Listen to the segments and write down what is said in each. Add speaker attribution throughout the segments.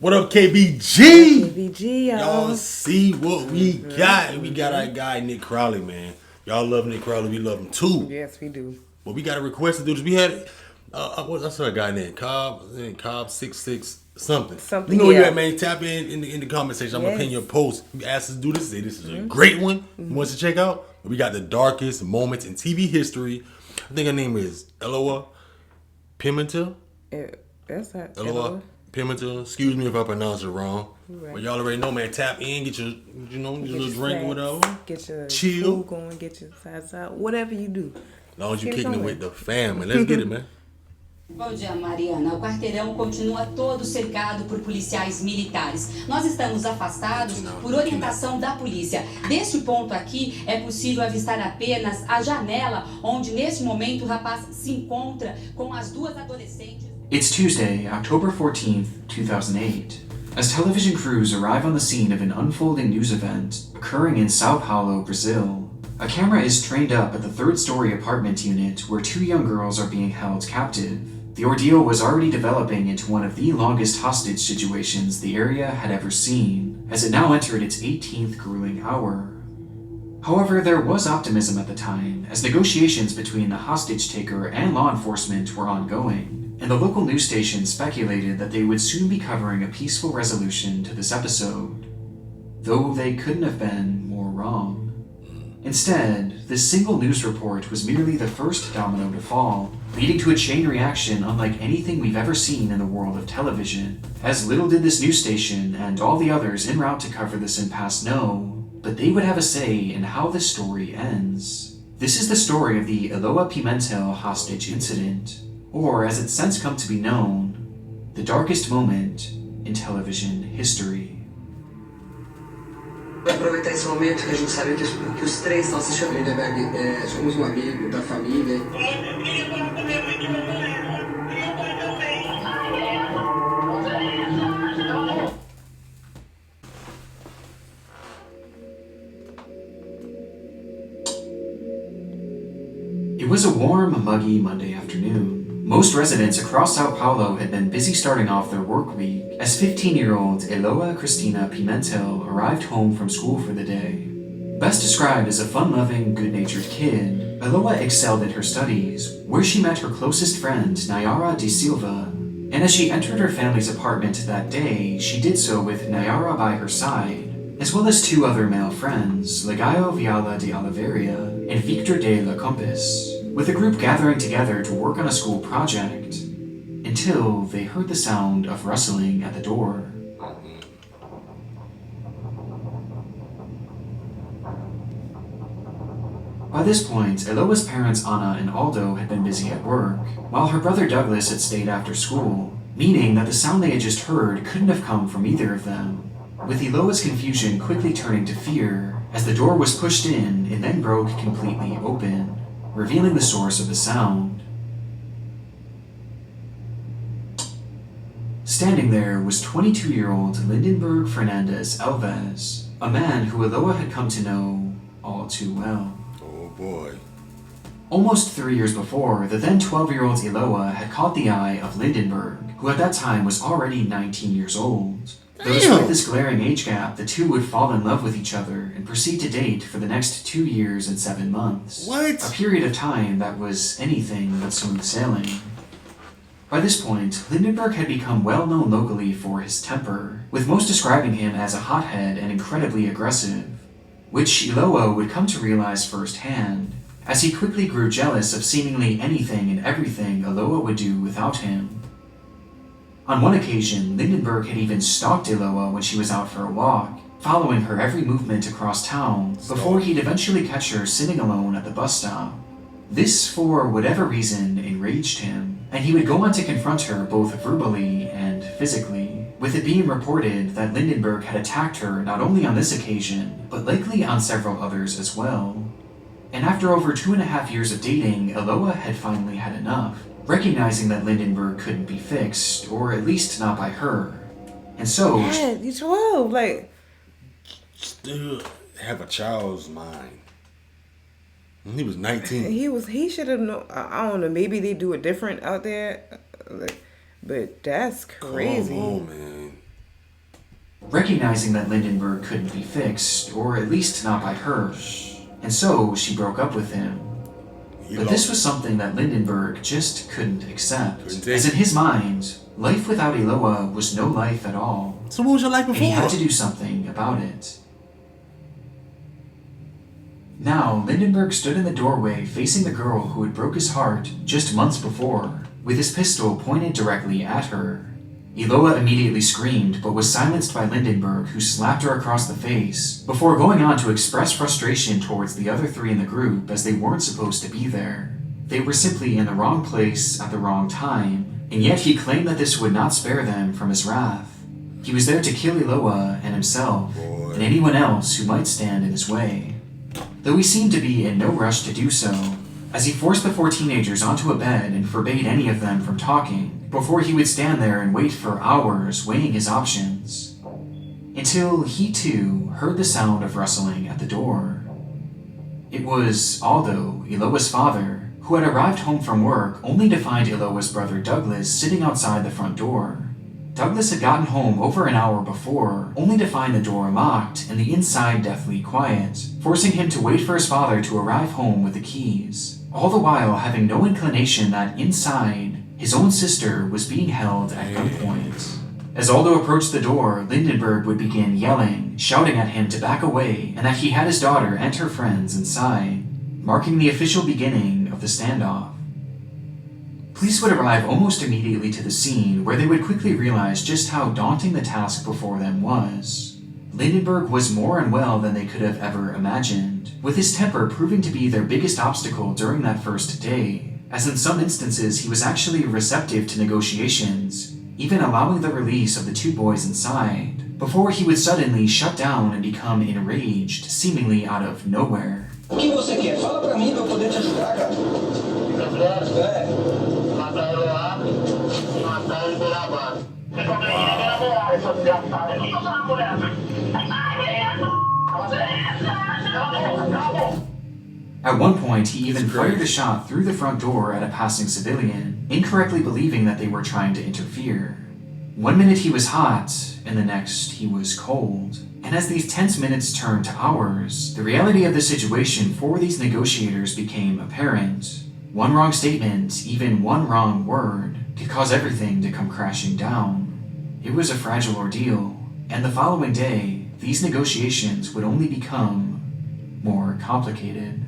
Speaker 1: What up, KBG?
Speaker 2: KBG,
Speaker 1: Y'all see what we got? We got our guy Nick Crowley, man. Y'all love Nick Crowley. We love him too.
Speaker 2: Yes, we do.
Speaker 1: But we got a request to do this. We had, what's that guy named? Cobb 66 something.
Speaker 2: Something.
Speaker 1: You know where you
Speaker 2: yeah.
Speaker 1: at, man. Tap in the comment section. I'm gonna pin your post. You asked us to do this. Say this is a
Speaker 2: Mm-hmm.
Speaker 1: great one. You want us to check out? We got the darkest moments in TV history. I think her name is Eloa Pimentel.
Speaker 2: That's not
Speaker 1: Eloa Pimentel. Excuse me if I pronounce it wrong.
Speaker 2: Right.
Speaker 1: But y'all already know, man. Tap in, get your, your little drink or whatever.
Speaker 2: Get your
Speaker 1: Chill.
Speaker 2: food going, get your sides out, whatever you do.
Speaker 1: As long as you
Speaker 2: Get
Speaker 1: kicking it
Speaker 2: going.
Speaker 1: with the family. Let's get it, man.
Speaker 3: Bom dia, Mariana. O quarteirão continua todo cercado por policiais militares. Nós estamos afastados por orientação da polícia. Deste ponto aqui, é possível avistar apenas a janela onde, neste momento, o rapaz se encontra com as duas adolescentes.
Speaker 4: It's Tuesday, October 14th, 2008. As television crews arrive on the scene of an unfolding news event occurring in Sao Paulo, Brazil, a camera is trained up at the third-story apartment unit where two young girls are being held captive. The ordeal was already developing into one of the longest hostage situations the area had ever seen, as it now entered its 18th grueling hour. However, there was optimism at the time, as negotiations between the hostage taker and law enforcement were ongoing, and the local news station speculated that they would soon be covering a peaceful resolution to this episode, though they couldn't have been more wrong. Instead, this single news report was merely the first domino to fall, leading to a chain reaction unlike anything we've ever seen in the world of television. As little did this news station and all the others en route to cover this impasse know, but they would have a say in how this story ends. This is the story of the Eloa Pimentel hostage incident, or as it's since come to be known, the darkest moment in television history.
Speaker 5: Vou aproveitar esse momento que a gente sabe que os três estão assistindo. Lindenberg, somos um amigo da família.
Speaker 4: It was a warm, muggy Monday afternoon. Most residents across Sao Paulo had been busy starting off their work week as 15-year-old Eloa Cristina Pimentel arrived home from school for the day. Best described as a fun-loving, good-natured kid, Eloa excelled at her studies, where she met her closest friend, Nayara de Silva. And as she entered her family's apartment that day, she did so with Nayara by her side, as well as two other male friends, Legaio Viala de Oliveira and Victor de la Compass, with the group gathering together to work on a school project, until they heard the sound of rustling at the door. By this point, Eloa's parents Anna and Aldo had been busy at work, while her brother Douglas had stayed after school, meaning that the sound they had just heard couldn't have come from either of them, with Eloa's confusion quickly turning to fear as the door was pushed in and then broke completely open, revealing the source of the sound. Standing there was 22-year-old Lindenberg Fernandez Alves, a man who Eloa had come to know all too well.
Speaker 1: Oh boy.
Speaker 4: Almost 3 years before, the then 12-year-old Eloa had caught the eye of Lindenberg, who at that time was already 19 years old. Though despite this glaring age gap, the two would fall in love with each other and proceed to date for the next 2 years and 7 months.
Speaker 1: What?
Speaker 4: A period of time that was anything but smooth sailing. By this point, Lindenberg had become well known locally for his temper, with most describing him as a hothead and incredibly aggressive, which Eloa would come to realize firsthand, as he quickly grew jealous of seemingly anything and everything Eloa would do without him. On one occasion, Lindenberg had even stalked Eloa when she was out for a walk, following her every movement across town, before he'd eventually catch her sitting alone at the bus stop. This, for whatever reason, enraged him, and he would go on to confront her both verbally and physically, with it being reported that Lindenberg had attacked her not only on this occasion, but likely on several others as well. And after over 2.5 years of dating, Eloa had finally had enough, recognizing that Lindenberg couldn't be fixed, or at least not by her. And so...
Speaker 2: Yeah, you're 12, like...
Speaker 1: Still have a child's mind. He was 19.
Speaker 2: He should have known. I don't know, maybe they do it different out there. But that's crazy.
Speaker 1: Come on, man.
Speaker 4: recognizing that Lindenberg couldn't be fixed, or at least not by her, and so she broke up with him. But this was something that Lindenberg just couldn't accept, as in his mind, life without Eloa was no life at all.
Speaker 1: So what was your life before?
Speaker 4: And he had to do something about it. Now, Lindenberg stood in the doorway facing the girl who had broke his heart just months before, with his pistol pointed directly at her. Eloa immediately screamed, but was silenced by Lindenberg, who slapped her across the face, before going on to express frustration towards the other three in the group as they weren't supposed to be there. They were simply in the wrong place at the wrong time, and yet he claimed that this would not spare them from his wrath. He was there to kill Eloa and himself, and anyone else who might stand in his way. Though he seemed to be in no rush to do so, as he forced the 4 teenagers onto a bed and forbade any of them from talking, before he would stand there and wait for hours weighing his options. Until he too heard the sound of rustling at the door. It was Aldo, Eloa's father, who had arrived home from work only to find Eloa's brother Douglas sitting outside the front door. Douglas had gotten home over an hour before, only to find the door locked and the inside deathly quiet, forcing him to wait for his father to arrive home with the keys, all the while having no inclination that inside, his own sister was being held at gunpoint. As Aldo approached the door, Lindenberg would begin yelling, shouting at him to back away and that he had his daughter and her friends inside, marking the official beginning of the standoff. Police would arrive almost immediately to the scene, where they would quickly realize just how daunting the task before them was. Lindenberg was more unwell than they could have ever imagined, with his temper proving to be their biggest obstacle during that first day, as in some instances he was actually receptive to negotiations, even allowing the release of the 2 boys inside, before he would suddenly shut down and become enraged, seemingly out of nowhere.
Speaker 5: O que você quer? Fala pra mim pra eu poder te ajudar, cara. Matar Eloa, matar ele por agora. Você consegue liberar essa desgraçada. O que eu tô por essa?
Speaker 4: At one point, he even fired a shot through the front door at a passing civilian, incorrectly believing that they were trying to interfere. One minute he was hot, and the next he was cold. And as these tense minutes turned to hours, the reality of the situation for these negotiators became apparent. One wrong statement, even one wrong word, could cause everything to come crashing down. It was a fragile ordeal, and the following day, these negotiations would only become more complicated.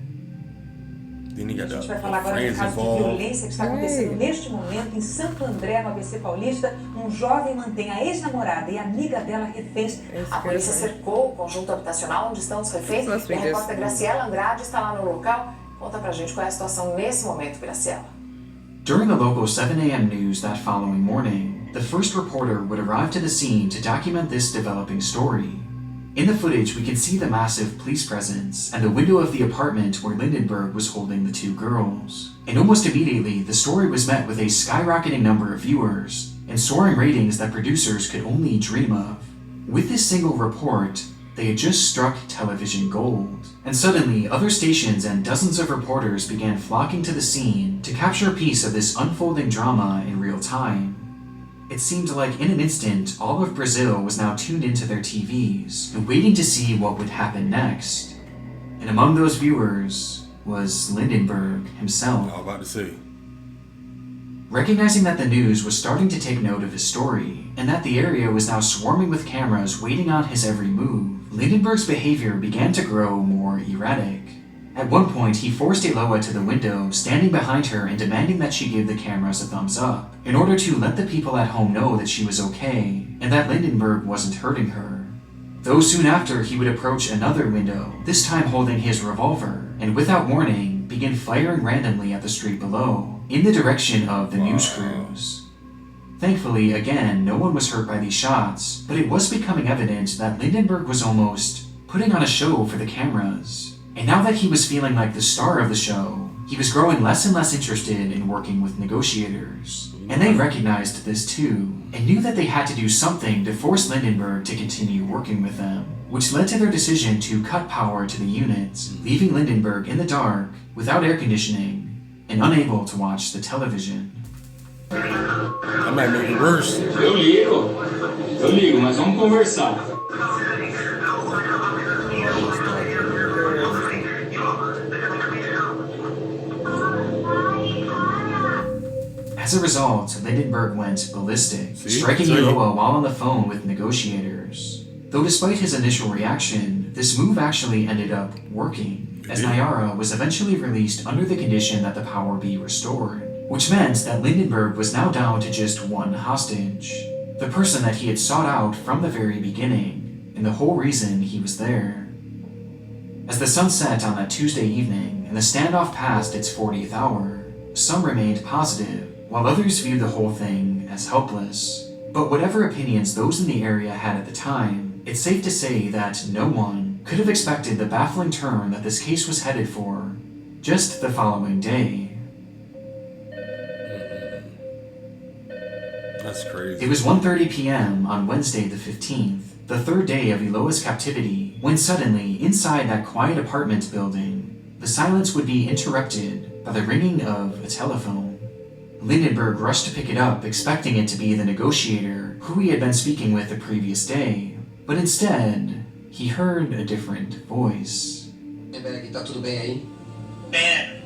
Speaker 1: Then you got
Speaker 6: A gente vai
Speaker 1: the
Speaker 6: falar agora de
Speaker 1: friends
Speaker 6: caso de
Speaker 1: involved.
Speaker 6: violência que está acontecendo neste momento em Santo André, no ABC Paulista. Um jovem mantém a ex-namorada e amiga dela reféns.
Speaker 2: A polícia
Speaker 6: cercou o conjunto habitacional onde estão os reféns. E a repórter Graciela Andrade está lá no local. Conta pra gente qual é a situação nesse momento, Graciela.
Speaker 4: During the local 7 a.m. news that following morning, the first reporter would arrive to the scene to document this developing story. In the footage, we can see the massive police presence and the window of the apartment where Lindenberg was holding the 2 girls. And almost immediately, the story was met with a skyrocketing number of viewers and soaring ratings that producers could only dream of. With this single report, they had just struck television gold. And suddenly, other stations and dozens of reporters began flocking to the scene to capture a piece of this unfolding drama in real time. It seemed like in an instant, all of Brazil was now tuned into their TVs and waiting to see what would happen next. And among those viewers was Lindenberg himself.
Speaker 1: I was about to say.
Speaker 4: Recognizing that the news was starting to take note of his story, and that the area was now swarming with cameras waiting on his every move, Lindenberg's behavior began to grow more erratic. At one point, he forced Eloa to the window, standing behind her and demanding that she give the cameras a thumbs up, in order to let the people at home know that she was okay, and that Lindenberg wasn't hurting her. Though soon after, he would approach another window, this time holding his revolver, and without warning, begin firing randomly at the street below, in the direction of the news crews. Thankfully, again, no one was hurt by these shots, but it was becoming evident that Lindenberg was almost putting on a show for the cameras. And now that he was feeling like the star of the show, he was growing less and less interested in working with negotiators. And they recognized this too, and knew that they had to do something to force Lindenberg to continue working with them, which led to their decision to cut power to the units, leaving Lindenberg in the dark, without air conditioning, and unable to watch the television.
Speaker 1: That might make it worse.
Speaker 7: Eu ligo, mas vamos conversar.
Speaker 4: As a result, Lindenberg went ballistic, striking Eloa while on the phone with negotiators. Though despite his initial reaction, this move actually ended up working, as Nayara was eventually released under the condition that the power be restored, which meant that Lindenberg was now down to just one hostage, the person that he had sought out from the very beginning, and the whole reason he was there. As the sun set on that Tuesday evening and the standoff passed its 40th hour, some remained positive, while others viewed the whole thing as helpless. But whatever opinions those in the area had at the time, it's safe to say that no one could have expected the baffling turn that this case was headed for just the following day.
Speaker 1: That's crazy.
Speaker 4: It was 1:30 p.m. on Wednesday the 15th, the third day of Eloa's captivity, when suddenly, inside that quiet apartment building, the silence would be interrupted by the ringing of a telephone. Lindenberg rushed to pick it up, expecting it to be the negotiator who he had been speaking with the previous day. But instead, he heard a different voice.
Speaker 8: Lindenberg, tá tudo bem aí?
Speaker 5: Bem,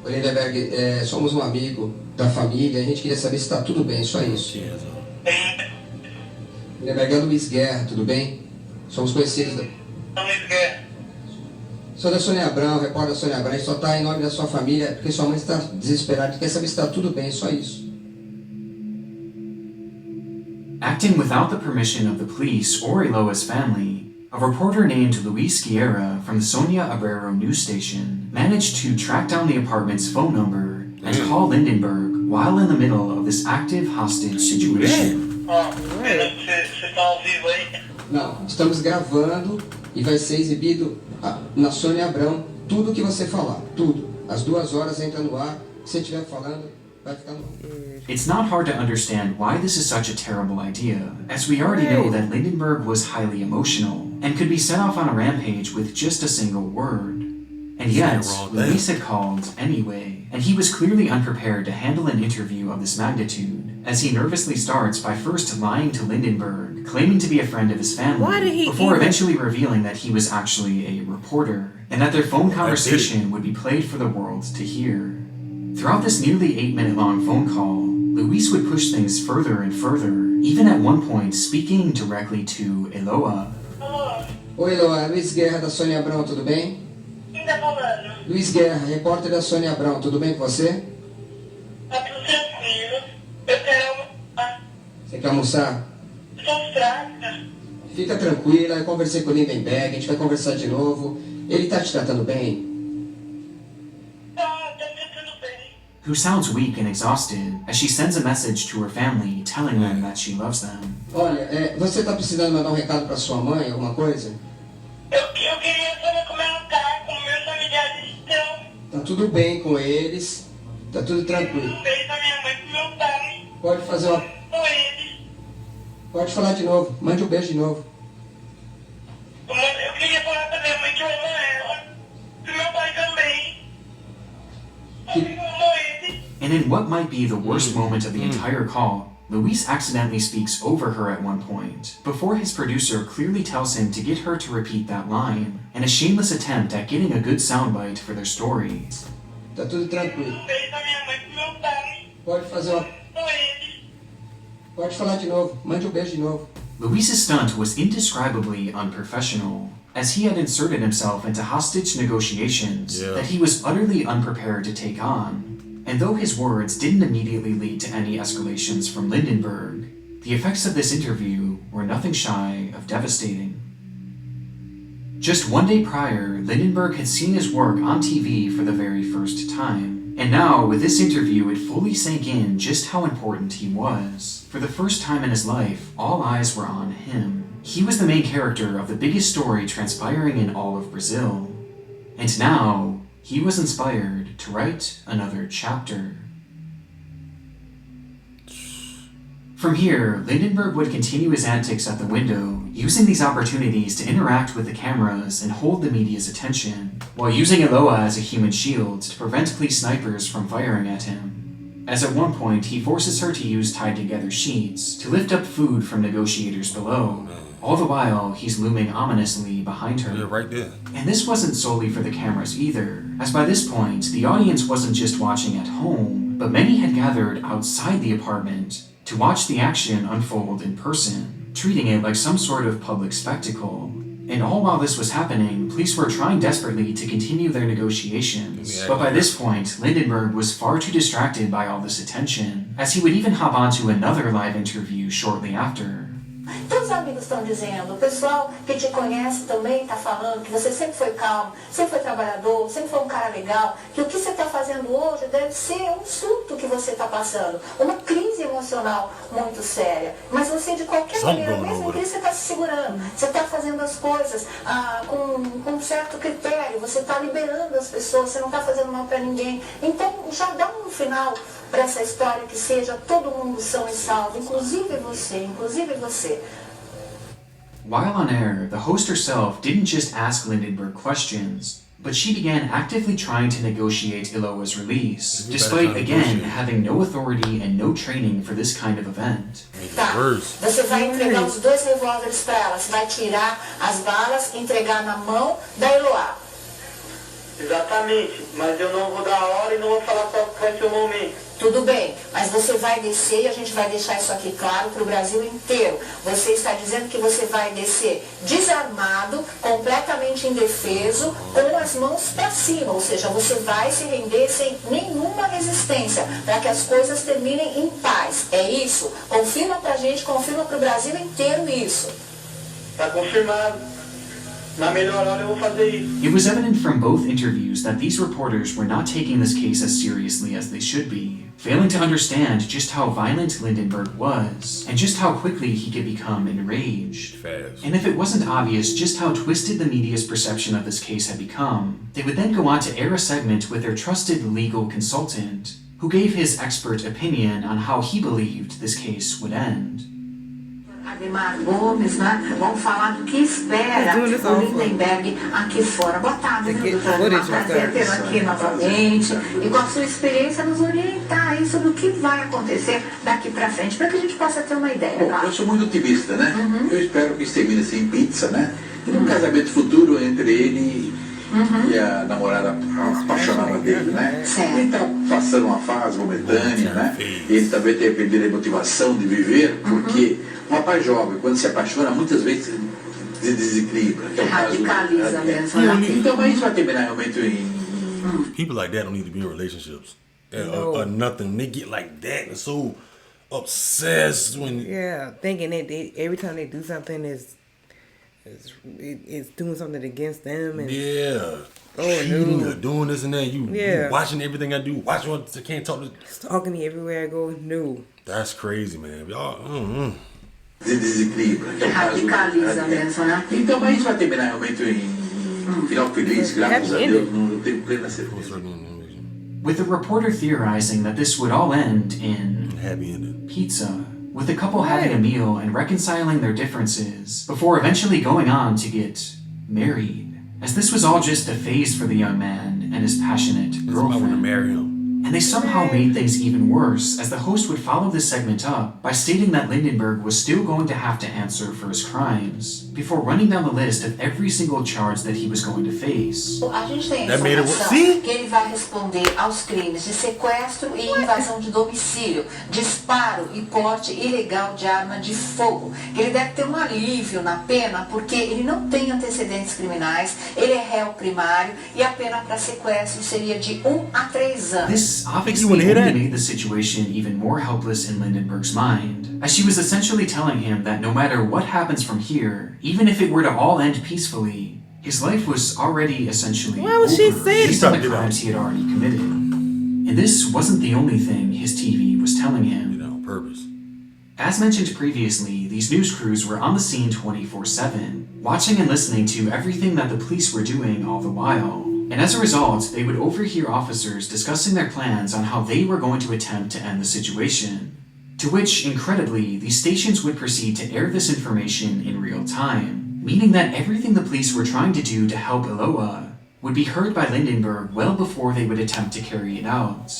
Speaker 8: Oi, Lindenberg, somos um amigo da família, a gente queria saber se tá tudo bem, só isso.
Speaker 5: bem,
Speaker 8: Lindenberg, é Luiz Guerra, tudo bem? Somos conhecidos da...
Speaker 5: Luiz Guerra.
Speaker 8: Sou da Sônia Abrão, repórter da Sônia Abrão, a gente só tá em nome da sua família, porque sua mãe está desesperada, quer saber se tá tudo bem, só isso.
Speaker 4: Acting without the permission of the police or Eloa's family, a reporter named Luis Guerra from the Sonia Abrero news station managed to track down the apartment's phone number and call Lindenberg while in the middle of this active hostage situation.
Speaker 5: Ó, você tá ao vivo aí?
Speaker 8: Não, estamos gravando e vai ser exibido na Sônia Abrão tudo que você falar, tudo. Às 2 horas entra no ar, se você estiver falando, vai ficar no ar.
Speaker 4: It's not hard to understand why this is such a terrible idea, as we already know that Lindenberg was highly emotional and could be set off on a rampage with just a single word. And yet, Luis had called anyway, and he was clearly unprepared to handle an interview of this magnitude, as he nervously starts by first lying to Lindenberg, claiming to be a friend of his family, before eventually revealing that he was actually a reporter, and that their phone conversation would be played for the world to hear. Throughout this nearly 8-minute-long phone call, Luis would push things further and further, even at one point speaking directly to Eloa.
Speaker 5: Alô,
Speaker 8: Oi, Eloa, Luiz Guerra da Sônia Abrão, tudo bem?
Speaker 5: quem tá falando?
Speaker 8: Luiz Guerra, repórter da Sônia Abrão, tudo bem com você?
Speaker 5: Tá tudo tranquilo. Eu quero almoçar.
Speaker 8: Você quer almoçar?
Speaker 5: Estou fraca.
Speaker 8: Fica tranquila, eu conversei com o Lindenberg, a gente vai conversar de novo. Ele tá te tratando bem?
Speaker 5: Tá tudo bem.
Speaker 4: Who sounds weak and exhausted as she sends a message to her family telling them that she loves them.
Speaker 8: Olha, você tá precisando mandar um recado pra sua mãe, alguma coisa?
Speaker 5: Eu queria saber como ela tá, como meus familiares estão.
Speaker 8: Tá tudo bem com eles, tá tudo tranquilo.
Speaker 5: Um beijo pra minha mãe e pro meu pai.
Speaker 8: Pode fazer uma...
Speaker 5: Com eles.
Speaker 8: Pode falar de novo, mande um beijo de novo.
Speaker 5: Eu queria falar pra minha mãe que eu amo ela. Pro meu pai também. Eu amo eles.
Speaker 4: And in what might be the worst moment of the entire call, Luis accidentally speaks over her at one point, before his producer clearly tells him to get her to repeat that line, in a shameless attempt at getting a good soundbite for their story.
Speaker 8: Tá tudo tranquilo.
Speaker 5: Um beijo pra minha mãe e pro meu pai.
Speaker 8: Pode fazer uma...
Speaker 5: Com eles.
Speaker 8: Pode falar de novo, mande um beijo de novo.
Speaker 4: Luis's stunt was indescribably unprofessional, as he had inserted himself into hostage negotiations that he was utterly unprepared to take on. And though his words didn't immediately lead to any escalations from Lindenberg, the effects of this interview were nothing shy of devastating. Just one day prior, Lindenberg had seen his work on TV for the very first time, and now, with this interview, it fully sank in just how important he was. For the first time in his life, all eyes were on him. He was the main character of the biggest story transpiring in all of Brazil. And now, he was inspired to write another chapter. From here, Lindenberg would continue his antics at the window, using these opportunities to interact with the cameras and hold the media's attention, while using Eloa as a human shield to prevent police snipers from firing at him. as at one point he forces her to use tied-together sheets to lift up food from negotiators below. All the while, he's looming ominously behind her.
Speaker 1: Yeah, right there.
Speaker 4: And this wasn't solely for the cameras either, as by this point, the audience wasn't just watching at home, but many had gathered outside the apartment to watch the action unfold in person, treating it like some sort of public spectacle. And all while this was happening, police were trying desperately to continue their negotiations. But by this point, Lindenberg was far too distracted by all this attention, as he would even hop onto another live interview shortly after.
Speaker 9: Todos os amigos estão dizendo, o pessoal que te conhece também está falando que você sempre foi calmo, sempre foi trabalhador, sempre foi um cara legal, que o que você está fazendo hoje deve ser um surto que você está passando, uma crise emocional muito séria. Mas você, de qualquer maneira, mesmo que você está se segurando, você está fazendo as coisas com um certo critério, você está liberando as pessoas, você não está fazendo mal para ninguém. Então, já dá um final para essa história que seja todo mundo são e salvo, inclusive você, inclusive você.
Speaker 4: While on air, the host herself didn't just ask Lindenberg questions, but she began actively trying to negotiate Eloa's release, despite, again, having no authority and no training for this kind of event.
Speaker 9: Tá, você vai entregar os 2 revólveres para ela, você vai tirar as balas e entregar na mão da Eloa.
Speaker 5: Exatamente, mas eu não vou dar a hora e não vou falar qual vai ser o momento.
Speaker 9: Tudo bem, mas você vai descer e a gente vai deixar isso aqui claro para o Brasil inteiro. Você está dizendo que você vai descer desarmado, completamente indefeso, com as mãos para cima, ou seja, você vai se render sem nenhuma resistência, para que as coisas terminem em paz. É isso? Confirma pra gente, confirma para o Brasil inteiro isso.
Speaker 5: Tá confirmado. Na melhor hora eu vou fazer isso.
Speaker 4: It was evident from both interviews that these reporters were not taking this case as seriously as they should be, failing to understand just how violent Lindenberg was, and just how quickly he could become enraged.
Speaker 1: Fast.
Speaker 4: And if it wasn't obvious just how twisted the media's perception of this case had become, they would then go on to air a segment with their trusted legal consultant, who gave his expert opinion on how he believed this case would end.
Speaker 9: Ademar Gomes, né? Vamos falar do que espera o Lindenberg aqui fora. Boa tarde, doutor. Prazer tê-lo aqui novamente e com a sua experiência nos orientar aí sobre o que vai acontecer daqui pra frente, para que a gente possa ter uma ideia.
Speaker 10: Bom, eu sou muito otimista, né? Eu espero que isso termine assim em pizza, né? E num casamento futuro entre ele e a namorada apaixonada dele, né? Ele está passando uma fase momentânea, né? Ele também tem perdido a motivação de viver, porque um rapaz jovem, quando se apaixona, muitas vezes se desequilibra. Que é o
Speaker 9: radicaliza
Speaker 10: caso,
Speaker 9: mesmo.
Speaker 10: Então, mas isso vai terminar realmente em...
Speaker 1: People like that don't need to be in relationships. Or nothing. They get like that and so obsessed when...
Speaker 2: Yeah, thinking that every time they do something it's doing something against them. And
Speaker 1: cheating or doing this and that. You watching everything I do. Watching what I can't talk to.
Speaker 2: Stalking me everywhere I go. No.
Speaker 1: That's crazy, man. Y'all...
Speaker 10: Se desequilibra. Que é o
Speaker 9: radicaliza mesmo, né?
Speaker 10: Então, mas isso vai terminar realmente em final feliz, graças a Deus. Não tenho plena certeza.
Speaker 4: With the reporter theorizing that this would all end in
Speaker 1: happy ending
Speaker 4: pizza, with the couple having a meal and reconciling their differences before eventually going on to get married, as this was all just a phase for the young man and his passionate girlfriend.
Speaker 1: I want to marry him.
Speaker 4: And they somehow made things even worse, as the host would follow this segment up by stating that Lindenberg was still going to have to answer for his crimes, before running down the list of every single charge that he was going to face.
Speaker 9: A gente tem a informação que ele vai responder aos crimes de sequestro e invasão de domicílio, disparo e porte ilegal de arma de fogo. Ele deve ter um alívio na pena porque ele não tem antecedentes criminais, ele é réu primário e a pena para sequestro seria de 1 a 3 anos.
Speaker 4: This obviously only made the situation even more helpless in Lindenberg's mind, as she was essentially telling him that no matter what happens from here, even if it were to all end peacefully, his life was already essentially over based on the crimes he had already committed. And this wasn't the only thing his TV was telling him.
Speaker 1: You know, on purpose.
Speaker 4: As mentioned previously, these news crews were on the scene 24/7, watching and listening to everything that the police were doing all the while. And as a result, they would overhear officers discussing their plans on how they were going to attempt to end the situation. To which, incredibly, these stations would proceed to air this information in real time, meaning that everything the police were trying to do to help Eloa would be heard by Lindenberg well before they would attempt to carry it out.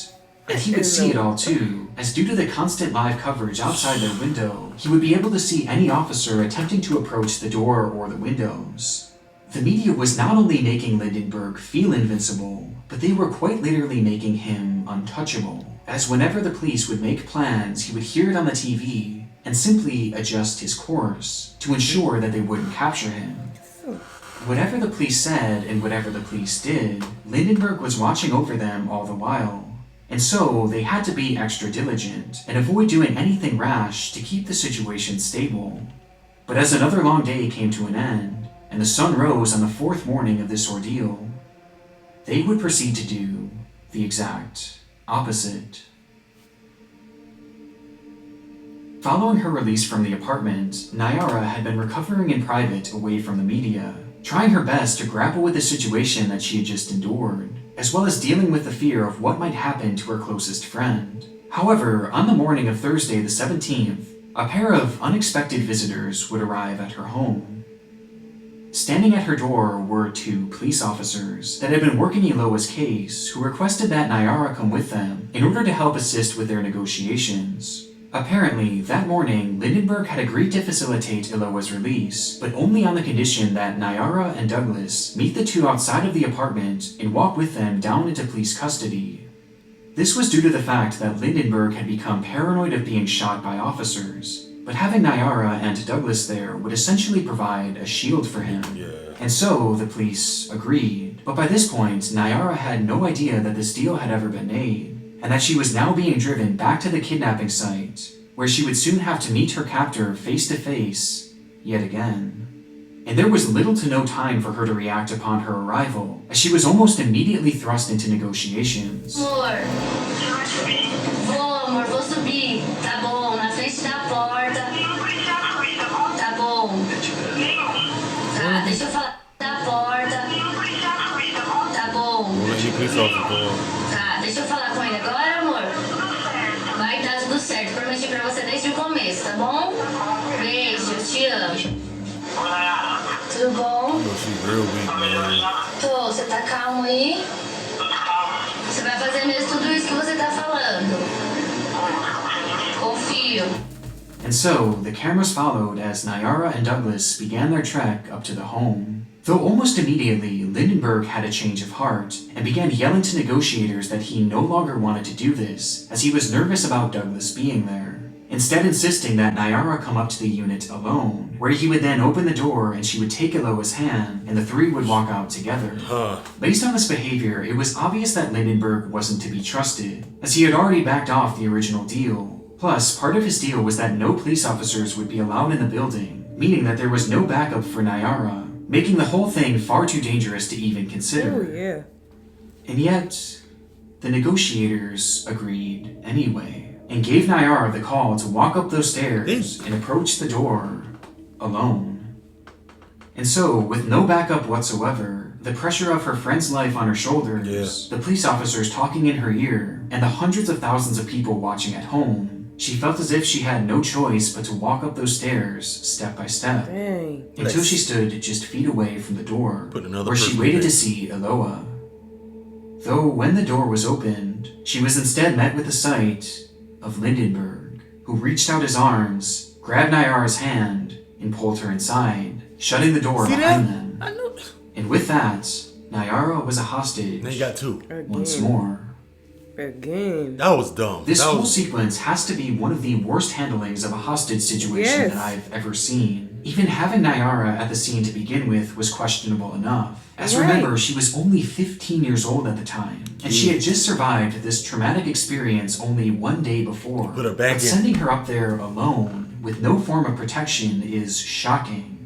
Speaker 4: And he would see it all too, as due to the constant live coverage outside their window, he would be able to see any officer attempting to approach the door or the windows. The media was not only making Lindenberg feel invincible, but they were quite literally making him untouchable, as whenever the police would make plans, he would hear it on the TV and simply adjust his course to ensure that they wouldn't capture him. Whatever the police said and whatever the police did, Lindenberg was watching over them all the while. And so they had to be extra diligent and avoid doing anything rash to keep the situation stable. But as another long day came to an end, and the sun rose on the fourth morning of this ordeal, they would proceed to do the exact opposite. Following her release from the apartment, Nayara had been recovering in private away from the media, trying her best to grapple with the situation that she had just endured, as well as dealing with the fear of what might happen to her closest friend. However, on the morning of Thursday the 17th, a pair of unexpected visitors would arrive at her home. Standing at her door were two police officers that had been working Eloa's case who requested that Nayara come with them in order to help assist with their negotiations. Apparently, that morning, Lindenberg had agreed to facilitate Eloa's release, but only on the condition that Nayara and Douglas meet the two outside of the apartment and walk with them down into police custody. This was due to the fact that Lindenberg had become paranoid of being shot by officers, but having Nayara and Douglas there would essentially provide a shield for him. And so the police agreed. But by this point, Nayara had no idea that this deal had ever been made, and that she was now being driven back to the kidnapping site, where she would soon have to meet her captor face to face yet again. And there was little to no time for her to react upon her arrival, as she was almost immediately thrust into negotiations.
Speaker 11: Amor, vou subir. Tá bom, na frente da porta. Tá bom. Tá, deixa eu falar da porta. Tá bom. Tá, deixa eu falar com ele agora, amor. Vai dar tudo certo, prometi pra você desde o começo, tá bom? Beijo, eu te amo. Tudo bom? Tô, você tá calmo aí? Você vai fazer mesmo tudo isso que você tá falando. Confio.
Speaker 4: And so, the cameras followed as Nayara and Douglas began their trek up to the home. Though almost immediately, Lindenberg had a change of heart and began yelling to negotiators that he no longer wanted to do this, as he was nervous about Douglas being there. Instead insisting that Nayara come up to the unit alone, where he would then open the door and she would take Eloa's hand and the three would walk out together. Based on this behavior, it was obvious that Lindenberg wasn't to be trusted, as he had already backed off the original deal. Plus, part of his deal was that no police officers would be allowed in the building, meaning that there was no backup for Nayara, making the whole thing far too dangerous to even consider. And yet, the negotiators agreed anyway, and gave Nayara the call to walk up those stairs and approach the door alone. And so, with no backup whatsoever, the pressure of her friend's life on her shoulders, the police officers talking in her ear, and the hundreds of thousands of people watching at home, she felt as if she had no choice but to walk up those stairs step by step, until she stood just feet away from the door, where she waited to see Eloa. Though when the door was opened, she was instead met with the sight of Lindenberg, who reached out his arms, grabbed Nayara's hand, and pulled her inside, shutting the door behind them. And with that, Nayara was a hostage once more.
Speaker 1: That was dumb.
Speaker 4: This whole sequence has to be one of the worst handlings of a hostage situation that I've ever seen. Even having Nayara at the scene to begin with was questionable enough. As remember, she was only 15 years old at the time, and she had just survived this traumatic experience only one day before. But sending her up there alone, with no form of protection, is shocking.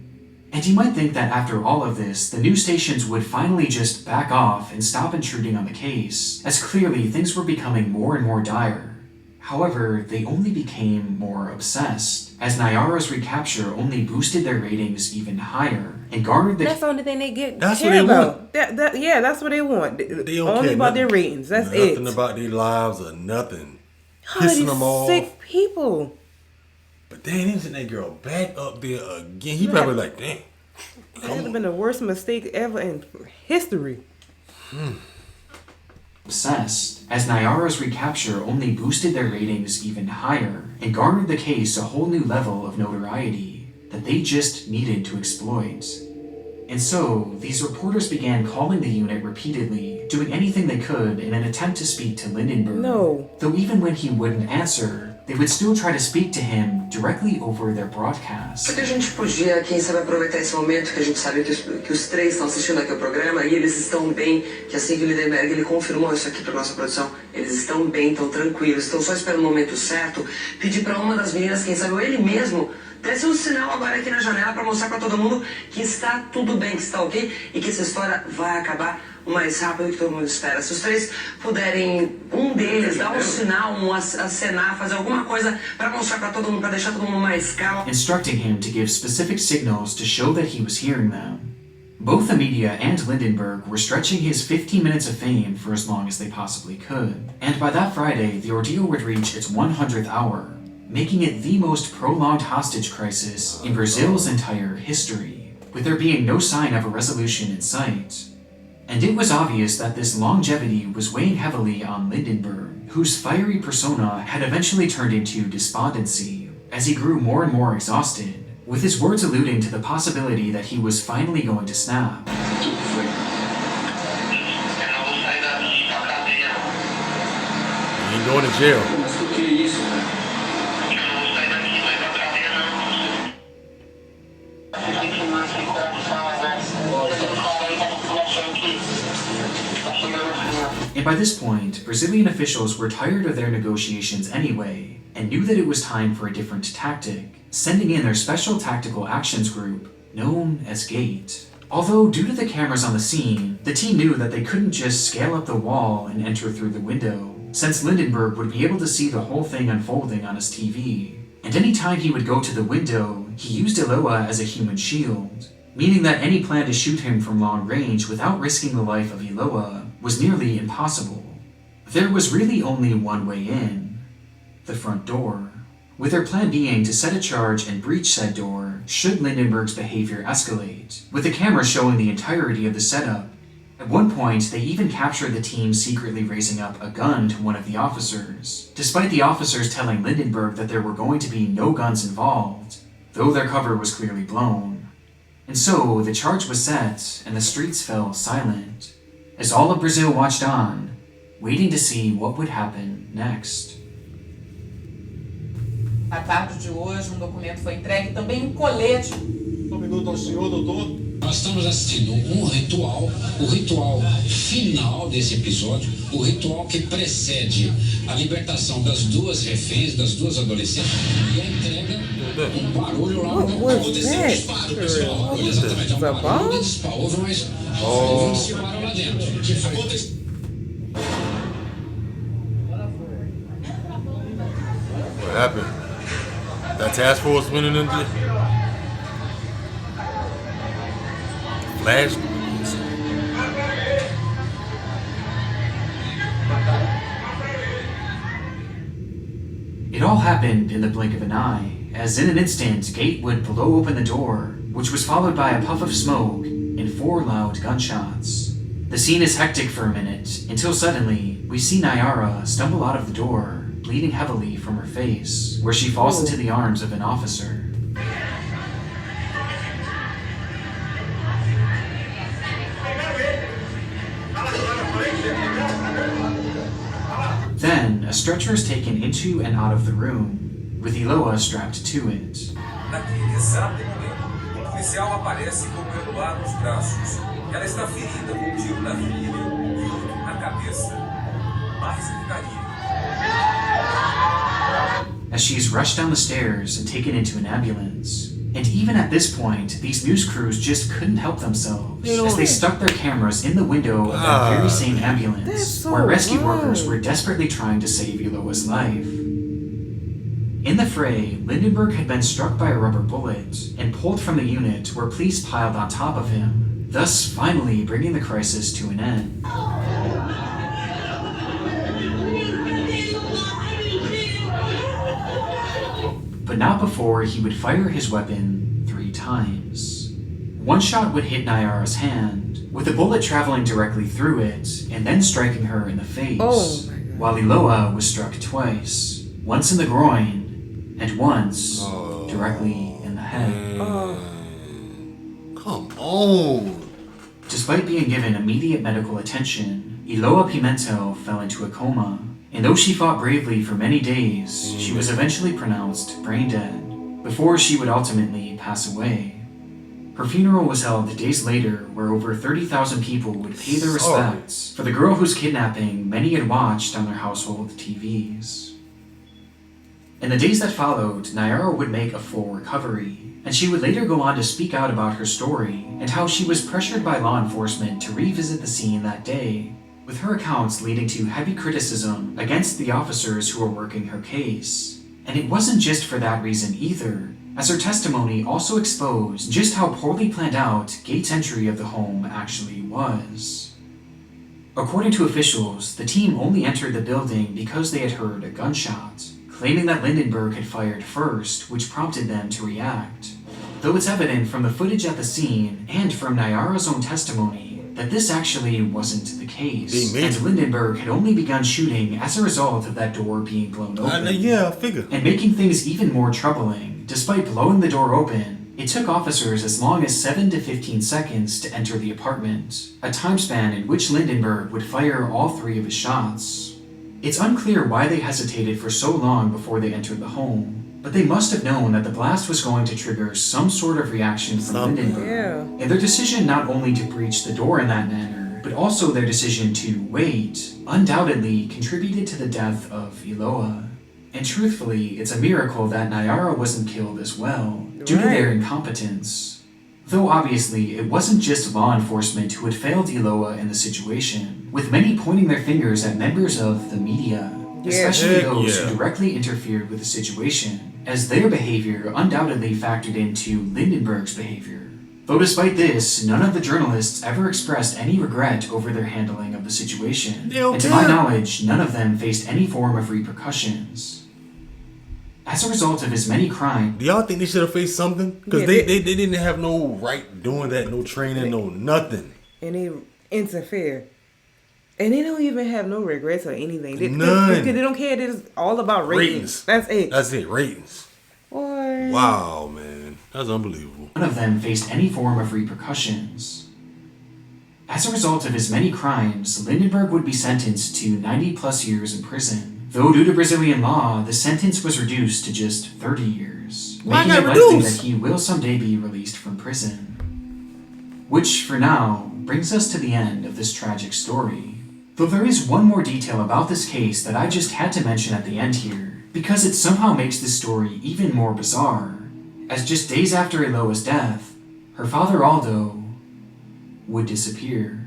Speaker 4: And you might think that after all of this, the news stations would finally just back off and stop intruding on the case, as clearly things were becoming more and more dire. However, they only became more obsessed, as Nayara's recapture only boosted their ratings even higher, and garnered the—
Speaker 2: That's the only thing they get. That's what they want. That's what they want. They don't only care about their ratings. That's it.
Speaker 1: Nothing about their lives or nothing.
Speaker 2: Pissing them off. Sick people.
Speaker 1: But then he sent that girl back up there again. He probably like, damn.
Speaker 2: That would have been the worst mistake ever in history.
Speaker 4: obsessed, as Nayara's recapture only boosted their ratings even higher and garnered the case a whole new level of notoriety that they just needed to exploit. And so, these reporters began calling the unit repeatedly, doing anything they could in an attempt to speak to Lindenberg.
Speaker 2: No.
Speaker 4: Though even when he wouldn't answer, they would still try to speak to him directly over their broadcast.
Speaker 12: Porque a gente podia, quem sabe, aproveitar esse momento que a gente sabe que os três estão assistindo aqui o programa e eles estão bem, que assim que o Lindenberg ele confirmou isso aqui para nossa produção, eles estão bem, estão tranquilos, estão só esperando o momento certo, pedir para uma das meninas, quem sabe, ou ele mesmo, desse um sinal agora aqui na janela para mostrar para todo mundo que está tudo bem, que está ok e que essa história vai acabar o mais rápido que todo mundo espera. Se os três puderem, um deles, dar um sinal, acenar, fazer alguma coisa para mostrar para todo mundo, para deixar todo mundo mais calmo.
Speaker 4: Instructing him to give specific signals to show that he was hearing them. Both the media and Lindenberg were stretching his 15 minutes of fame for as long as they possibly could. And by that Friday, the ordeal would reach its 100th hour, making it the most prolonged hostage crisis in Brazil's entire history, with there being no sign of a resolution in sight. And it was obvious that this longevity was weighing heavily on Lindenberg, whose fiery persona had eventually turned into despondency as he grew more and more exhausted, with his words alluding to the possibility that he was finally going to snap.
Speaker 1: You ain't going to jail.
Speaker 4: And by this point, Brazilian officials were tired of their negotiations anyway, and knew that it was time for a different tactic, sending in their Special Tactical Actions Group, known as GATE. Although, due to the cameras on the scene, the team knew that they couldn't just scale up the wall and enter through the window, since Lindenberg would be able to see the whole thing unfolding on his TV. And any time he would go to the window, he used Eloa as a human shield, meaning that any plan to shoot him from long range without risking the life of Eloa was nearly impossible. There was really only one way in: the front door, with their plan being to set a charge and breach said door should Lindenberg's behavior escalate, with the camera showing the entirety of the setup. At one point, they even captured the team secretly raising up a gun to one of the officers, despite the officers telling Lindenberg that there were going to be no guns involved, though their cover was clearly blown. And so, the charge was set, and the streets fell silent, as all of Brazil watched on, waiting to see what would happen next.
Speaker 13: Na tarde de hoje, documento foi entregue, também colete.
Speaker 14: Minuto ao senhor, doutor.
Speaker 15: Nós estamos assistindo ritual, o ritual final desse episódio, o ritual que precede a libertação das duas reféns, das duas adolescentes, e a entrega, barulho lá no aconteceu disparo, pessoal. Olha exatamente, barulho de disparo. Houve um disparo lá dentro.
Speaker 1: What happened? That task force went in there? Flash?
Speaker 4: It all happened in the blink of an eye, as in an instant, Gate would blow open the door, which was followed by a puff of smoke and 4 loud gunshots. The scene is hectic for a minute, until suddenly, we see Nayara stumble out of the door, bleeding heavily from her face, where she falls into the arms of an officer. Then, a stretcher is taken into and out of the room, with Eloa strapped to it.
Speaker 16: Naquele exato momento, policial aparece com Eloa nos braços. Ela está ferida com tiro na virilha e outro na cabeça. Mais gritaria.
Speaker 4: As she's rushed down the stairs and taken into an ambulance. And even at this point, these news crews just couldn't help themselves, as they stuck their cameras in the window of that very same ambulance, where rescue workers were desperately trying to save Eloa's life. In the fray, Lindenberg had been struck by a rubber bullet and pulled from the unit where police piled on top of him, thus finally bringing the crisis to an end. But not before he would fire his weapon 3 times. One shot would hit Nayara's hand, with the bullet traveling directly through it and then striking her in the face, while Eloa was struck twice, once in the groin and once directly in the head.
Speaker 1: Come on!
Speaker 4: Despite being given immediate medical attention, Eloa Pimentel fell into a coma, and though she fought bravely for many days, she was eventually pronounced brain dead, before she would ultimately pass away. Her funeral was held days later, where over 30,000 people would pay their respects for the girl whose kidnapping many had watched on their household TVs. In the days that followed, Nayara would make a full recovery, and she would later go on to speak out about her story and how she was pressured by law enforcement to revisit the scene that day, with her accounts leading to heavy criticism against the officers who were working her case. And it wasn't just for that reason either, as her testimony also exposed just how poorly planned out Gates' entry of the home actually was. According to officials, the team only entered the building because they had heard a gunshot, claiming that Lindenberg had fired first, which prompted them to react. Though it's evident from the footage at the scene and from Nayara's own testimony that this actually wasn't the case, and Lindenberg had only begun shooting as a result of that door being blown open.
Speaker 1: I figured.
Speaker 4: And making things even more troubling, despite blowing the door open, it took officers as long as 7 to 15 seconds to enter the apartment, a time span in which Lindenberg would fire all 3 of his shots. It's unclear why they hesitated for so long before they entered the home, but they must have known that the blast was going to trigger some sort of reaction from Lindenberg. And their decision not only to breach the door in that manner, but also their decision to wait, undoubtedly contributed to the death of Eloa. And truthfully, it's a miracle that Nayara wasn't killed as well, due to their incompetence. Though obviously, it wasn't just law enforcement who had failed Eloa in the situation, with many pointing their fingers at members of the media, especially those who directly interfered with the situation, as their behavior undoubtedly factored into Lindenberg's behavior. Though despite this, none of the journalists ever expressed any regret over their handling of the situation, and to my knowledge, none of them faced any form of repercussions. As a result of his many crimes...
Speaker 1: Do y'all think they should have faced something? Because they didn't have no right doing that, no training, no nothing.
Speaker 2: And they interfere. And they don't even have no regrets or anything.
Speaker 1: None.
Speaker 2: Because they don't care. It's all about ratings. That's it.
Speaker 1: That's it, ratings.
Speaker 2: Boy.
Speaker 1: Wow, man. That's unbelievable.
Speaker 4: None of them faced any form of repercussions. As a result of his many crimes, Lindenberg would be sentenced to 90 plus years in prison. Though due to Brazilian law, the sentence was reduced to just 30 years, making it likely that he will someday be released from prison. Which, for now, brings us to the end of this tragic story. Though there is one more detail about this case that I just had to mention at the end here, because it somehow makes this story even more bizarre, as just days after Eloa's death, her father Aldo would disappear.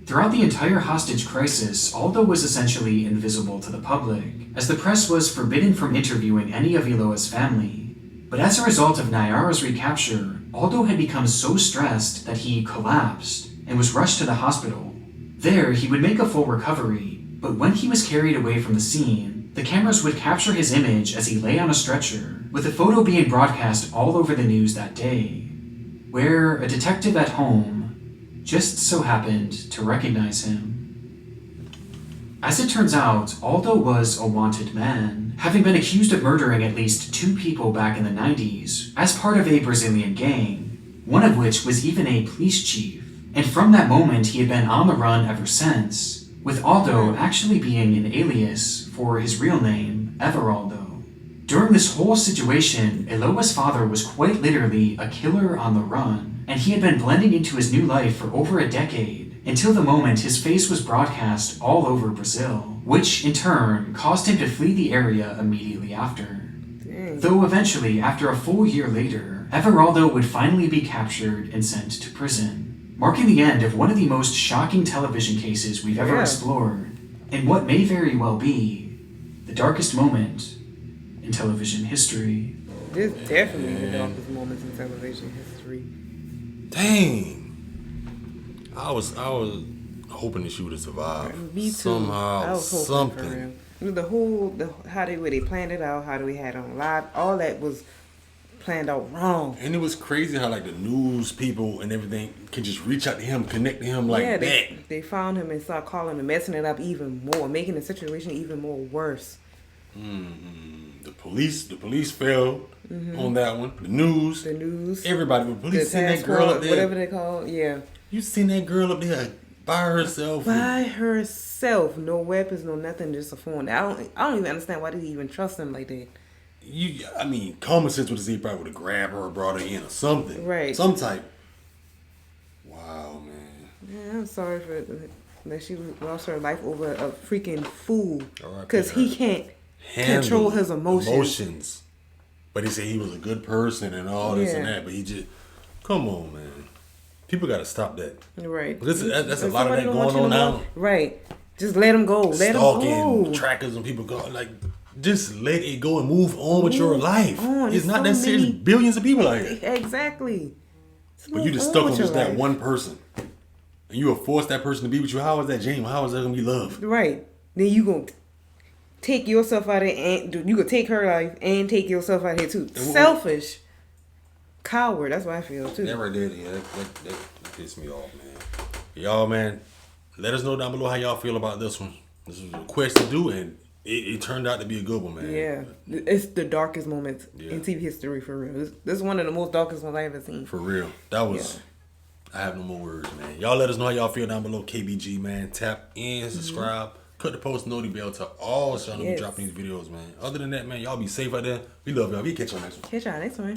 Speaker 4: Throughout the entire hostage crisis, Aldo was essentially invisible to the public, as the press was forbidden from interviewing any of Eloa's family. But as a result of Nayara's recapture, Aldo had become so stressed that he collapsed and was rushed to the hospital. There, he would make a full recovery, but when he was carried away from the scene, the cameras would capture his image as he lay on a stretcher, with the photo being broadcast all over the news that day, where a detective at home just so happened to recognize him. As it turns out, Aldo was a wanted man, having been accused of murdering at least 2 people back in the 90s as part of a Brazilian gang, one of which was even a police chief. And from that moment, he had been on the run ever since, with Aldo actually being an alias for his real name, Everaldo. During this whole situation, Eloa's father was quite literally a killer on the run, and he had been blending into his new life for over a decade, until the moment his face was broadcast all over Brazil, which in turn caused him to flee the area immediately after. Though eventually, after a full year later, Everaldo would finally be captured and sent to prison, marking the end of one of the most shocking television cases we've ever explored, and what may very well be the darkest moment in television history.
Speaker 2: This is definitely the darkest moments in television history.
Speaker 1: Dang. I was hoping that she would have survived.
Speaker 2: Me too.
Speaker 1: Somehow,
Speaker 2: I was hoping
Speaker 1: something.
Speaker 2: for him. How they planned it out, how they had on live, all that was planned out wrong.
Speaker 1: And it was crazy how like the news people and everything can just reach out to him, connect to him like that.
Speaker 2: They found him and started calling him, messing it up even more, making the situation even more worse.
Speaker 1: The police failed on that one. The news, everybody. The police seen that girl up there,
Speaker 2: whatever they call, yeah.
Speaker 1: You seen that girl up there by herself?
Speaker 2: No weapons, no nothing, just a phone. I don't even understand why they even trust him like that.
Speaker 1: I mean, common sense would say he probably would have grabbed her or brought her in or something.
Speaker 2: Right.
Speaker 1: Some type. Wow, man.
Speaker 2: Yeah, I'm sorry that she lost her life over a freaking fool. Because he can't control his emotions.
Speaker 1: But he said he was a good person and all this and that. But he just, come on, man. People got to stop that.
Speaker 2: Right.
Speaker 1: That's a lot of that going on now.
Speaker 2: Right. Just let him go. Let him go.
Speaker 1: Stalking, trackers and people go. Like, just let it go and move on with your life. It's not that serious. Billions of people out here.
Speaker 2: Exactly.
Speaker 1: But you just stuck on just that one person. And you will force that person to be with you. How is that, James? How is that going to be love?
Speaker 2: Right. Then you going to take yourself out of it, and you could take her life and take yourself out of here too. Selfish. Coward. That's what I feel too.
Speaker 1: That right there, yeah. That pissed me off, man. Y'all, man, let us know down below how y'all feel about this one. This was a request to do, and it turned out to be a good one, man.
Speaker 2: Yeah. It's the darkest moments in TV history, for real. This is one of the most darkest ones I've ever seen.
Speaker 1: For real. That was... I have no more words, man. Y'all let us know how y'all feel down below. KBG, man. Tap in, subscribe. Cut the post noti bell to all so y'all know we dropping these videos, man. Other than that, man, y'all be safe out there. We love y'all. We catch y'all next one.
Speaker 2: Catch y'all next one.